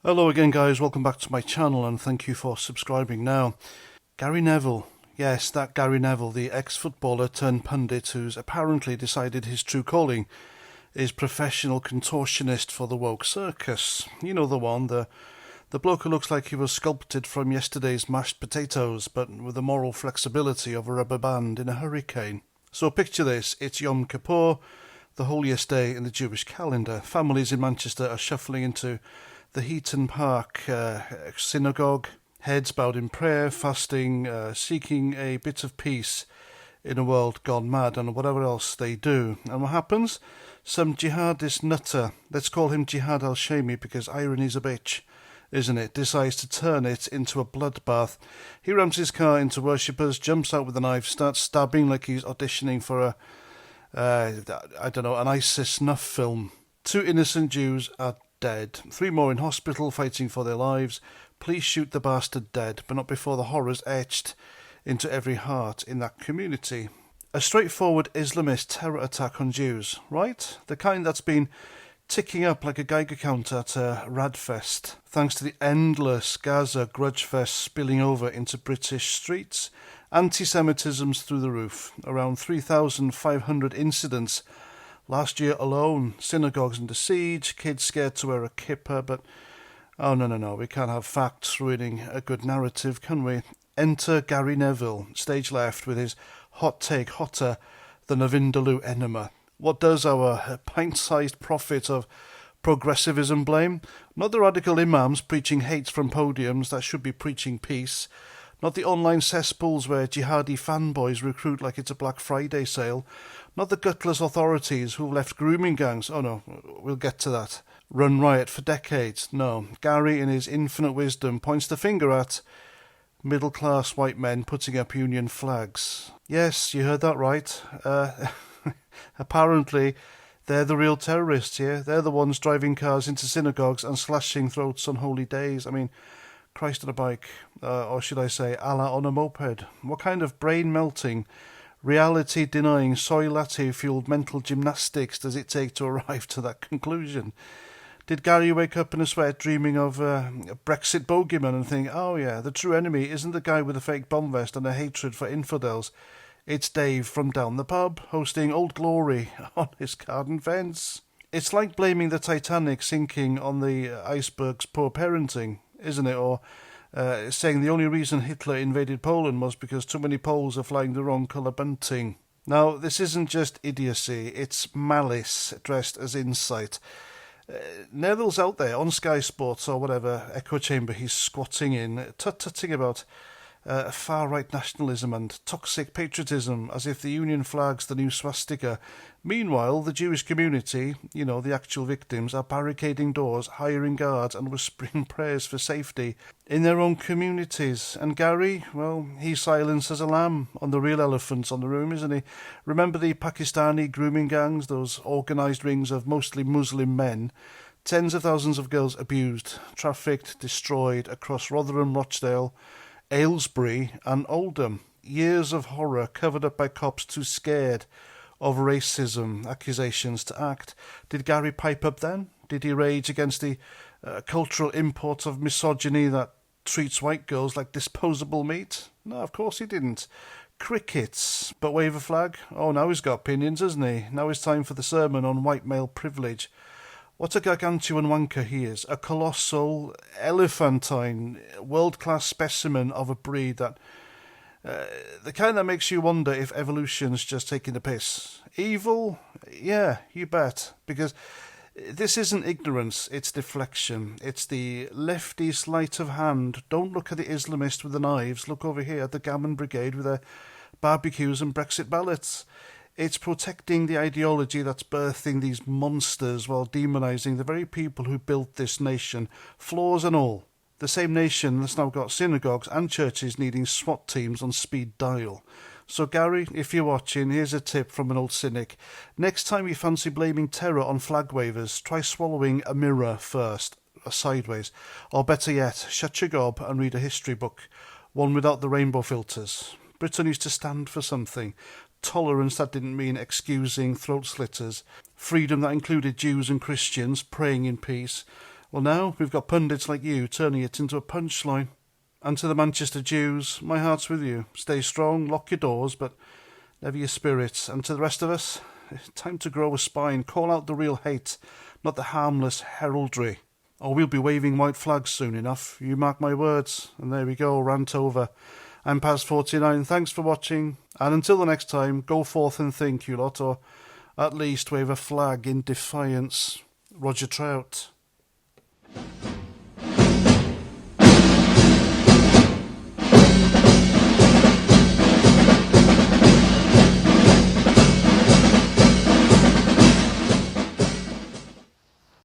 Hello again guys, welcome back to my channel and thank you for subscribing. Now, Gary Neville, yes, that Gary Neville, the ex-footballer turned pundit who's apparently decided his true calling is professional contortionist for the woke circus. You know the one, the bloke who looks like he was sculpted from yesterday's mashed potatoes but with the moral flexibility of a rubber band in a hurricane. So picture this, it's Yom Kippur, the holiest day in the Jewish calendar. Families in Manchester are shuffling into the Heaton Park synagogue, heads bowed in prayer, fasting, seeking a bit of peace in a world gone mad and whatever else they do. And what happens? Some jihadist nutter, let's call him Jihad al-Shami because irony's a bitch, isn't it, decides to turn it into a bloodbath. He rams his car into worshippers, jumps out with a knife, starts stabbing like he's auditioning for an ISIS snuff film. 2 innocent Jews are dead. 3 more in hospital fighting for their lives. Please shoot the bastard dead, but not before the horrors etched into every heart in that community. A straightforward Islamist terror attack on Jews, right? The kind that's been ticking up like a Geiger counter at a Radfest, thanks to the endless Gaza grudge fest spilling over into British streets. Anti-Semitism's through the roof. Around 3,500 incidents last year alone. Synagogues under siege, kids scared to wear a kippah, but oh no, we can't have facts ruining a good narrative, can we? Enter Gary Neville, stage left, with his hot take hotter than a Vindaloo enema. What does our pint-sized prophet of progressivism blame? Not the radical imams preaching hate from podiums that should be preaching peace. Not the online cesspools where jihadi fanboys recruit like it's a Black Friday sale. Not the gutless authorities who've left grooming gangs, oh no, we'll get to that, run riot for decades. No, Gary in his infinite wisdom points the finger at middle-class white men putting up Union flags. Yes, you heard that right. Apparently, they're the real terrorists here. They're the ones driving cars into synagogues and slashing throats on holy days. I mean, Christ on a bike, or should I say Allah on a moped. What kind of brain-melting, reality-denying, soy latte-fueled mental gymnastics does it take to arrive to that conclusion? Did Gary wake up in a sweat dreaming of a Brexit bogeyman and think, oh yeah, the true enemy isn't the guy with a fake bomb vest and a hatred for infidels. It's Dave from down the pub, hosting Old Glory on his garden fence. It's like blaming the Titanic sinking on the iceberg's poor parenting, isn't it? Or saying the only reason Hitler invaded Poland was because too many Poles are flying the wrong colour bunting. Now, this isn't just idiocy, it's malice dressed as insight. Neville's out there on Sky Sports or whatever echo chamber he's squatting in, tut-tutting about far-right nationalism and toxic patriotism as if the Union flag's the new swastika. Meanwhile, the Jewish community, you know, the actual victims, are barricading doors, hiring guards and whispering prayers for safety in their own communities. And Gary, well, he's silent as a lamb on the real elephants on the room, isn't he? Remember the Pakistani grooming gangs, those organised rings of mostly Muslim men? Tens of thousands of girls abused, trafficked, destroyed across Rotherham, Rochdale, Aylesbury and Oldham. Years of horror covered up by cops too scared of racism accusations to act. Did Gary pipe up then? Did he rage against the cultural import of misogyny that treats white girls like disposable meat? No, of course he didn't. Crickets. But wave a flag? Oh, now he's got opinions, hasn't he? Now it's time for the sermon on white male privilege. What a gargantuan wanker he is. A colossal, elephantine, world-class specimen of a breed that... the kind that makes you wonder if evolution's just taking the piss. Evil? Yeah, you bet. Because this isn't ignorance, it's deflection. It's the lefty sleight of hand. Don't look at the Islamist with the knives. Look over here at the Gammon Brigade with their barbecues and Brexit ballots. It's protecting the ideology that's birthing these monsters while demonising the very people who built this nation, flaws and all. The same nation that's now got synagogues and churches needing SWAT teams on speed dial. So Gary, if you're watching, here's a tip from an old cynic. Next time you fancy blaming terror on flag wavers, try swallowing a mirror first, sideways. Or better yet, shut your gob and read a history book, one without the rainbow filters. Britain used to stand for something. Tolerance that didn't mean excusing throat slitters. Freedom that included Jews and Christians praying in peace. Well, now we've got pundits like you turning it into a punchline. And to the Manchester Jews, my heart's with you. Stay strong, lock your doors, but never your spirits. And to the rest of us, time to grow a spine. Call out the real hate, not the harmless heraldry. Or we'll be waving white flags soon enough. You mark my words. And there we go, rant over. I'm past 49. Thanks for watching. And until the next time, go forth and think, you lot, or at least wave a flag in defiance. Roger Trout.